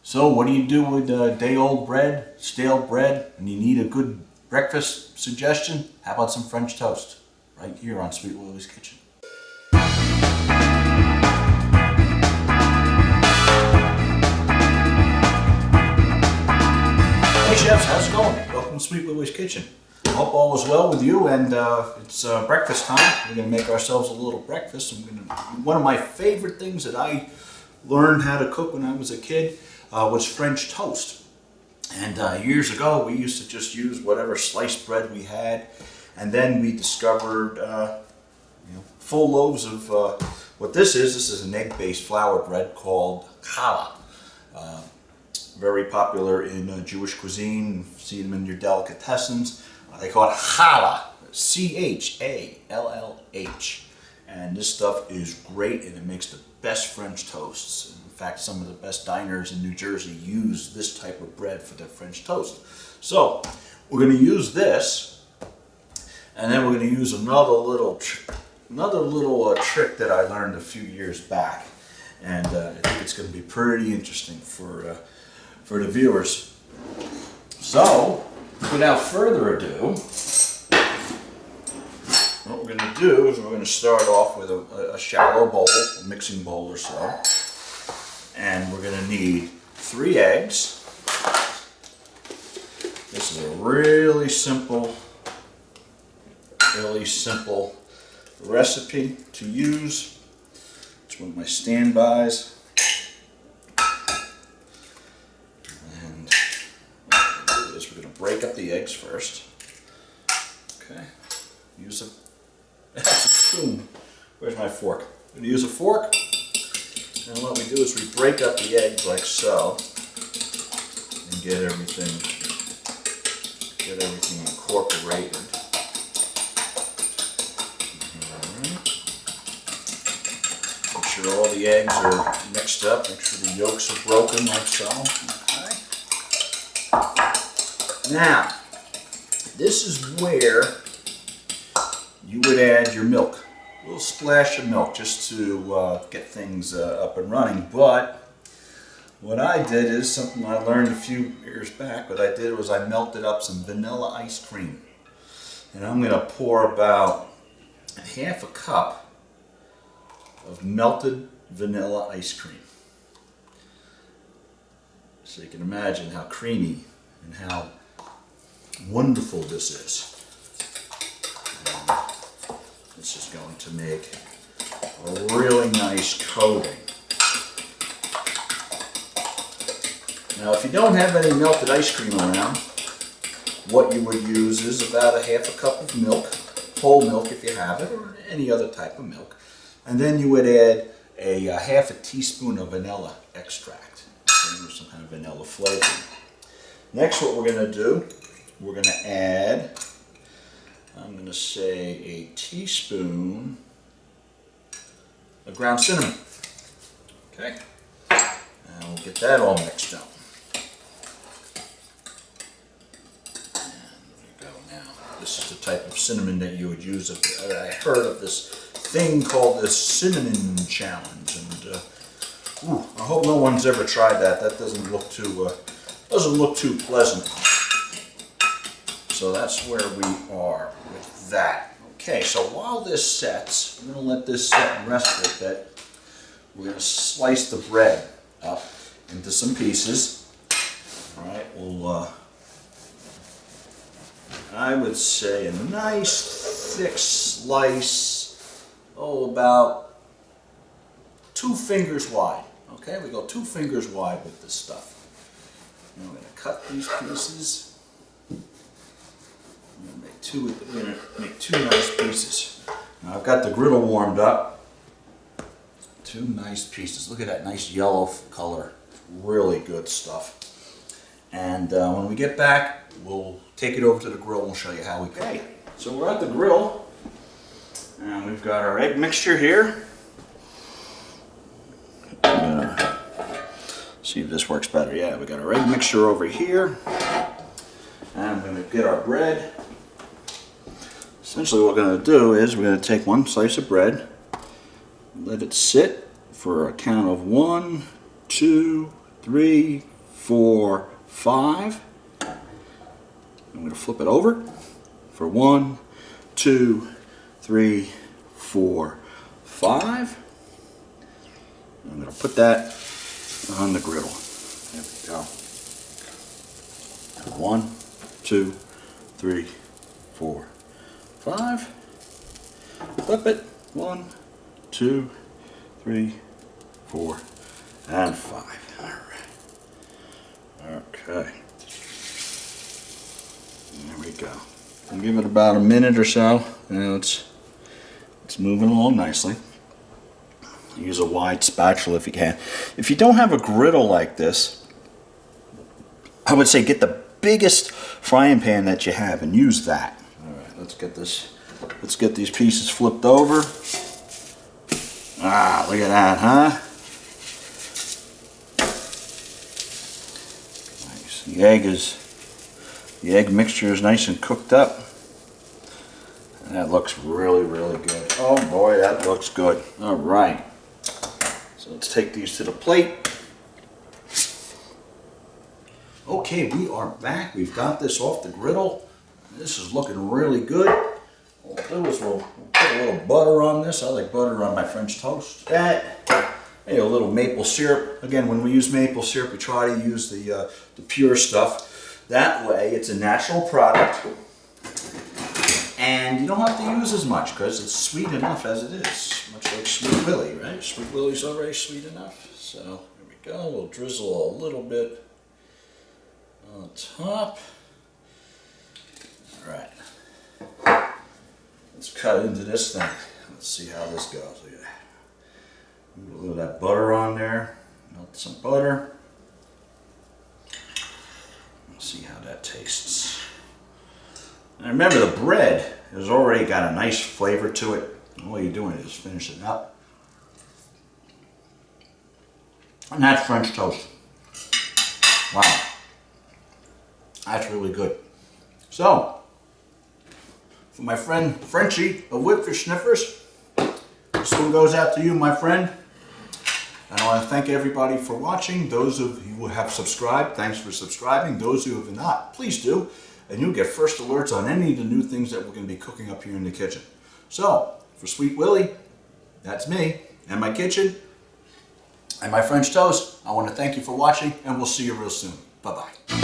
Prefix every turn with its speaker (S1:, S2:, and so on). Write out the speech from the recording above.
S1: So what do you do with day-old bread, stale bread, and you need a good breakfast suggestion? How about some French toast? Right here on Sweet Willy's Kitchen. Hey chefs, how's it going? Welcome to Sweet Willy's Kitchen. I hope all is well with you, and it's breakfast time. We're going to make ourselves a little breakfast. One of my favorite things that I learned how to cook when I was a kid was French toast. And years ago, we used to just use whatever sliced bread we had, and then we discovered full loaves of what this is. This is an egg-based flour bread called challah. Very popular in Jewish cuisine. See them in your delicatessens. They call it challah, C-H-A-L-L-H. And this stuff is great, and it makes the best French toasts. In fact, some of the best diners in New Jersey use this type of bread for their French toast. So we're going to use this, and then we're going to use another little trick that I learned a few years back, and I think it's going to be pretty interesting for the viewers. So without further ado, what we're going to do is we're going to start off with a shallow bowl, a mixing bowl or so. And we're going to need 3 eggs. This is a really simple recipe to use. It's one of my standbys. And what we're going to do is we're going to break up the eggs first. Okay. Use that's a spoon. Where's my fork? I'm going to use a fork. And what we do is we break up the eggs like so, and get everything incorporated. Alright. Make sure all the eggs are mixed up. Make sure the yolks are broken like so. Okay. Now, this is where you would add your milk. A little splash of milk just to get things up and running. But what I did is something I learned a few years back. What I did was I melted up some vanilla ice cream. And I'm going to pour about half a cup of melted vanilla ice cream. So you can imagine how creamy and how wonderful this is. This is going to make a really nice coating. Now, if you don't have any melted ice cream around, what you would use is about a half a cup of milk, whole milk if you have it, or any other type of milk. And then you would add a half a teaspoon of vanilla extract, with some kind of vanilla flavor. Next, what we're going to do, we're going to add, I'm going to say, a teaspoon of ground cinnamon. Okay? And we'll get that all mixed up. And there you go. Now, this is the type of cinnamon that you would use. I heard of this thing called the cinnamon challenge, and I hope no one's ever tried that. That doesn't look too pleasant. So that's where we are with that. Okay, so while this sets, we're going to let this set and rest for a bit. We're going to slice the bread up into some pieces. All right, I would say a nice thick slice, about 2 fingers wide. Okay, we go 2 fingers wide with this stuff. And we're going to cut these pieces. We're going to make 2 nice pieces. Now I've got the griddle warmed up. 2 nice pieces. Look at that nice yellow color. Really good stuff. And when we get back, we'll take it over to the grill and we'll show you how we cook. Okay, so we're at the grill. And we've got our egg mixture here. See if this works better. Yeah, we got our egg mixture over here. And I'm going to get our bread. Essentially what we're going to do is we're going to take 1 slice of bread, let it sit for a count of 1, 2, 3, 4, 5. I'm going to flip it over for 1, 2, 3, 4, 5. I'm going to put that on the griddle. There we go. 1, 2, 3, 4, 5. Flip it. 1, 2, 3, 4, and 5. All right. Okay. There we go. I'll give it about a minute or so, and it's moving along nicely. Use a wide spatula if you can. If you don't have a griddle like this, I would say get the biggest frying pan that you have and use that. All right, let's get these pieces flipped over. Ah, look at that, huh? Nice. The egg mixture is nice and cooked up. And that looks really, really good. Oh boy, that looks good. All right. So let's take these to the plate. Okay, we are back. We've got this off the griddle. This is looking really good. What we'll do is we'll put a little butter on this. I like butter on my French toast. Maybe a little maple syrup. Again, when we use maple syrup, we try to use the pure stuff. That way, it's a natural product. And you don't have to use as much because it's sweet enough as it is. Much like Sweet Willy, right? Sweet Willy's already sweet enough. So, here we go. We'll drizzle a little bit on top. All right. Let's cut into this thing. Let's see how this goes. Look at that. Put a little of that butter on there. Melt some butter. Let's see how that tastes. And remember, the bread has already got a nice flavor to it. All you're doing is finish it up. And that's French toast. Wow. That's really good. So, for my friend Frenchie of Whipfish Sniffers, this one goes out to you, my friend. And I want to thank everybody for watching. Those of you who have subscribed, thanks for subscribing. Those who have not, please do. And you'll get first alerts on any of the new things that we're going to be cooking up here in the kitchen. So, for Sweet Willy, that's me, and my kitchen, and my French toast, I want to thank you for watching, and we'll see you real soon. Bye-bye.